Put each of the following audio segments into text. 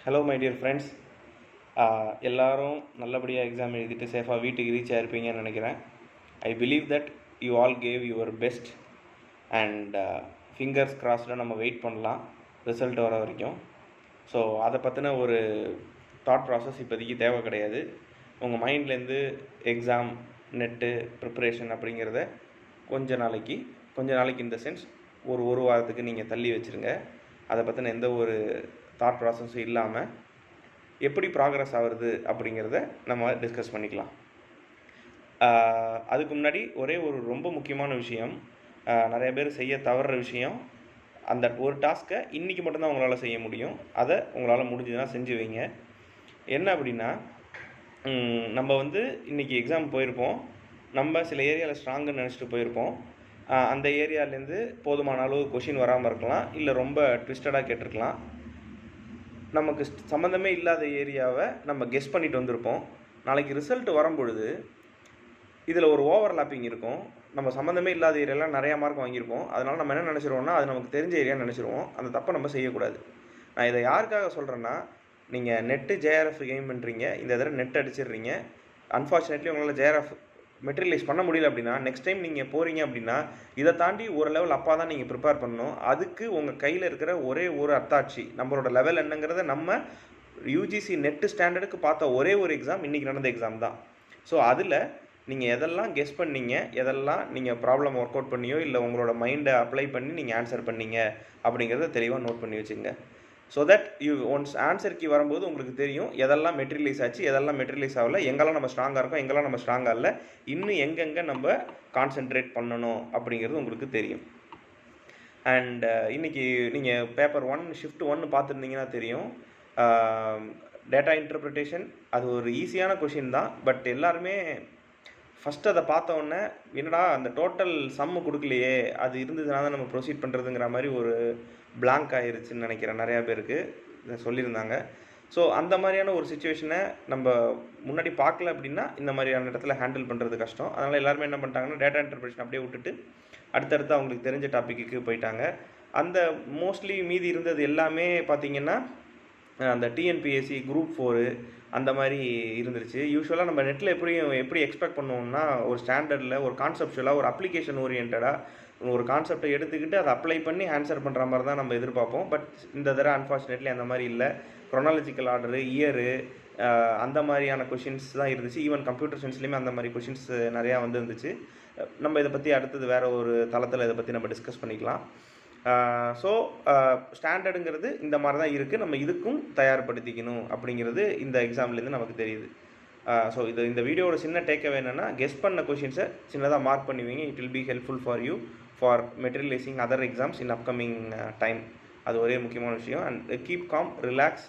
Hello my dear friends. எல்லாரும் நல்லபடியாக exam எழுதிட்டு சேஃபாக வீட்டுக்கு ரீச் ஆகிருப்பீங்கன்னு நினைக்கிறேன். I believe that you all gave your best and fingers கிராஸ்டில் நம்ம வெயிட் பண்ணலாம் ரிசல்ட் வர வரைக்கும். ஸோ அதை பற்றின ஒரு தாட் ப்ராசஸ் இப்போதைக்கு தேவை கிடையாது. உங்கள் மைண்ட்லேருந்து எக்ஸாம் நெட்டு ப்ரிப்பரேஷன் அப்படிங்கிறத கொஞ்ச நாளைக்கு இந்த சென்ஸ் ஒரு வாரத்துக்கு நீங்கள் தள்ளி வச்சுருங்க. அதை பற்றின எந்த ஒரு தாட் ப்ராசஸும் இல்லாமல் எப்படி ப்ராக்ரஸ் ஆகுறது அப்படிங்கிறத நம்ம டிஸ்கஸ் பண்ணிக்கலாம். அதுக்கு முன்னாடி ஒரே ஒரு ரொம்ப முக்கியமான விஷயம், நிறைய பேர் செய்ய தவறுற விஷயம், அந்த ஒரு டாஸ்க்கை இன்றைக்கி மட்டும்தான் உங்களால் செய்ய முடியும். அதை உங்களால் முடிஞ்சதுன்னா செஞ்சு வைங்க. என்ன அப்படின்னா, நம்ம இன்றைக்கி எக்ஸாம் போயிருப்போம், நம்ம சில ஏரியாவில் ஸ்ட்ராங்குன்னு நினச்சிட்டு போயிருப்போம். அந்த ஏரியாவிலேருந்து போதுமான அளவு கொஷின் வராமல் இருக்கலாம், இல்லை ரொம்ப ட்விஸ்டடாக கேட்டிருக்கலாம். நமக்கு சம்மந்தமே இல்லாத ஏரியாவை நம்ம கெஸ் பண்ணிட்டு வந்திருப்போம். நாளைக்கு ரிசல்ட் வரும்பொழுது இதில் ஒரு ஓவர்லாப்பிங் இருக்கும். நம்ம சம்மந்தமே இல்லாத ஏரியாலாம் நிறையா மார்க் வாங்கியிருப்போம். அதனால் நம்ம என்ன நினச்சிருவோம்னா, அது நமக்கு தெரிஞ்ச ஏரியான்னு நினச்சிருவோம். அந்த தப்பை நம்ம செய்யக்கூடாது. நான் இதை யாருக்காக சொல்கிறேன்னா, நீங்கள் நெட்டு ஜேஆர்எஃப் கெயின் பண்ணுறீங்க, இந்த தடவை நெட் அடிச்சிடுறீங்க. அன்ஃபார்ச்சுனேட்லி உங்களால் ஜேஆர்எஃப் மெட்டீரியலைஸ் பண்ண முடியல அப்படின்னா, நெக்ஸ்ட் டைம் நீங்கள் போகிறீங்க அப்படின்னா, இதை தாண்டி ஒரு லெவல் அப்பா தான் நீங்கள் ப்ரிப்பேர் பண்ணணும். அதுக்கு உங்கள் கையில் இருக்கிற ஒரே ஒரு அத்தாட்சி, நம்மளோட லெவல் என்னங்கிறத நம்ம யூஜிசி நெட்டு ஸ்டாண்டர்டுக்கு பார்த்த ஒரே ஒரு எக்ஸாம் இன்றைக்கி நடந்த எக்ஸாம் தான். ஸோ அதில் நீங்கள் எதெல்லாம் கெஸ் பண்ணீங்க, எதெல்லாம் நீங்கள் ப்ராப்ளம் ஒர்க் அவுட் பண்ணியோ இல்லை உங்களோட மைண்டை அப்ளை பண்ணி நீங்கள் ஆன்சர் பண்ணீங்க அப்படிங்கிறத தெளிவாக நோட் பண்ணி வச்சுங்க. So that you once answer key வரும்போது உங்களுக்கு தெரியும் எதெல்லாம் மெட்டீரியலைஸ் ஆச்சு, எதெல்லாம் மெட்டீரியலைஸ் ஆகலை, எங்கெல்லாம் நம்ம ஸ்ட்ராங்காக இருக்கோம், எங்கெல்லாம் நம்ம ஸ்ட்ராங்காக இல்லை, இன்னும் எங்கெங்கே நம்ம கான்சென்ட்ரேட் பண்ணணும் அப்படிங்கிறது உங்களுக்கு தெரியும். அண்ட் இன்றைக்கி நீங்கள் பேப்பர் 1 ஷிஃப்ட் 1 பார்த்துருந்தீங்கன்னா தெரியும். டேட்டா இன்டர்பிரிட்டேஷன் அது ஒரு ஈஸியான கொஷின் தான். பட் எல்லாருமே ஃபஸ்ட்டு அதை பார்த்தோன்னே என்னடா அந்த டோட்டல் சம்மு கொடுக்கலையே, அது இருந்ததுனால தான் நம்ம ப்ரொசீட் பண்ணுறதுங்கிற மாதிரி ஒரு பிளாங்க் ஆகிருச்சுன்னு நினைக்கிறேன். நிறையா பேருக்கு சொல்லியிருந்தாங்க. ஸோ அந்த மாதிரியான ஒரு சுச்சுவேஷனை நம்ம முன்னாடி பார்க்கல அப்படின்னா இந்த மாதிரியான இடத்துல ஹேண்டில் பண்ணுறது கஷ்டம். அதனால் எல்லாருமே என்ன பண்ணிட்டாங்கன்னா, டேட்டா இன்டர்பிரேஷன் அப்படியே விட்டுட்டு அடுத்தடுத்து அவங்களுக்கு தெரிஞ்ச டாப்பிக்கு போயிட்டாங்க. அந்த மோஸ்ட்லி மீதி இருந்தது எல்லாமே பார்த்திங்கன்னா அந்த டிஎன்பிஎஸ்சி குரூப் 4 அந்த மாதிரி இருந்துருச்சு. யூஸ்வலாக நம்ம நெட்டில் எப்படி எக்ஸ்பெக்ட் பண்ணுவோம்னா, ஒரு ஸ்டாண்டர்டில் ஒரு கான்செப்டுவலாக ஒரு அப்ளிகேஷன் ஓரியன்டாக ஒரு கான்செப்டை எடுத்துக்கிட்டு அதை அப்ளை பண்ணி ஆன்சர் பண்ணுற மாதிரி தான் நம்ம எதிர்பார்ப்போம். பட் இந்த தடவை அன்ஃபார்ச்சுனேட்லி அந்த மாதிரி இல்லை. க்ரோனாலஜிக்கல் ஆர்டரு, இயரு, அந்த மாதிரியான கொஷின்ஸ் தான் இருந்துச்சு. ஈவன் கம்ப்யூட்டர் சயின்ஸ்லேயுமே அந்த மாதிரி கொஷின்ஸ் நிறையா இருந்துச்சு. நம்ம இதை பற்றி அடுத்தது வேறு ஒரு தளத்தில் இதை பற்றி நம்ம டிஸ்கஸ் பண்ணிக்கலாம். ஸோ ஸ்டாண்டர்டுங்கிறது இந்த மாதிரி தான் இருக்குது. நம்ம இதுக்கும் தயார்படுத்திக்கணும் அப்படிங்கிறது இந்த எக்ஸாம்லேருந்து நமக்கு தெரியுது. ஸோ இந்த வீடியோட சின்ன டேக்அவே என்னென்னா, கெஸ் பண்ண கொஷின்ஸை சின்னதாக மார்க் பண்ணுவீங்க. It will be helpful for you for மெட்டீரியலைசிங் other exams in upcoming time. அது ஒரே முக்கியமான விஷயம். அண்ட் கீப் காம், ரிலாக்ஸ்,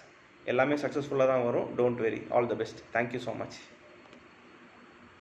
எல்லாமே சக்ஸஸ்ஃபுல்லாக தான் வரும். Don't worry. All the best. Thank you so much.